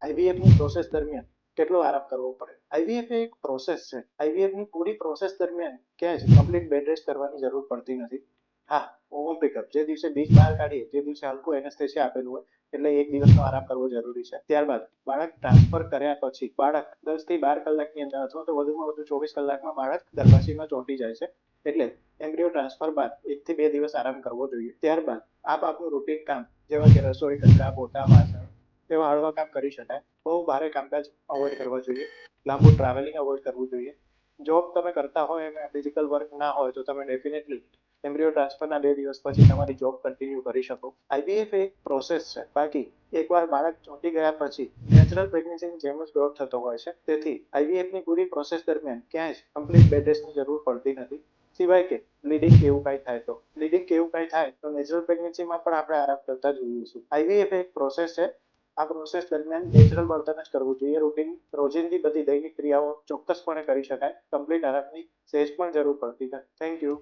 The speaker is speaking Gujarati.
IVF ની પ્રોસેસ દરમિયાન કેટલો આરામ કરવો પડે? IVF એક પ્રોસેસ છે. IVF ની પૂરી પ્રોસેસ દરમિયાન ક્યાંય જ કમ્પ્લીટ બેડ રેસ્ટ કરવાની જરૂર પડતી નથી. હા, ઓવમ પિકઅપ જે દિવસે બીજ બહાર કાઢીએ તે દિવસે હલકું એનેસ્થેસિયા આપેલું હોય એટલે એક દિવસનો આરામ કરવો જરૂરી છે. ત્યારબાદ બાળક ટ્રાન્સફર કર્યા પછી બાળક 10 થી 12 કલાકની અંદર અથવા તો વધુમાં વધુ 24 કલાકમાં બાળક ગર્ભાશયમાં ચોંટી જાય છે. એટલે એમ્બ્રિયો ટ્રાન્સફર બાદ 1 થી 2 દિવસ આરામ કરવો જોઈએ. ત્યારબાદ આપનું રૂટીન કામ જેવા કે રસોઈ, કચરા, પોતા, વાસણ તેવા હળવા કામ કરી શકાય. બહુ ભારે કામકાજ અવોઇડ કરવા જોઈએ. લાંબુ ટ્રાવેલિંગ અવોઇડ કરવું જોઈએ. જોબ તમે કરતા હોય અને ફિઝિકલ વર્ક ના હોય તો તમે ડેફિનેટલી એમ્બ્રિયો ટ્રાન્સફરના 2 દિવસ પછી તમારી જોબ કન્ટિન્યુ કરી શકો. IVF એક પ્રોસેસ છે. બાકી એકવાર બાળક ચોંટી ગયા પછી નેચરલ પ્રેગ્નન્સીની જેમ જ ગ્રોથ થતો હોય છે. તેથી IVFની પૂરી પ્રોસેસ દરમિયાન ક્યાંય જ કમ્પ્લીટ બેડ રેસ્ટની જરૂર પડતી નથી. સિવાય કે બ્લીડિંગ કે એવું કાંઈ થાય તો બ્લીડિંગ કે એવું કાંઈ થાય તો નેચરલ પ્રેગ્નન્સીમાં પણ આપણે આરામ કરતા જોઈએ છીએ. IVF એક પ્રોસેસ છે. આ પ્રોસેસ દરમિયાન નેચરલ બર્તન જ કરવું જોઈએ. રૂટીન રોજિંદી બધી દૈનિક ક્રિયાઓ ચોક્કસપણે કરી શકાય. કમ્પ્લીટ આરામની સહેજ પણ જરૂર પડતી નથી. Thank you.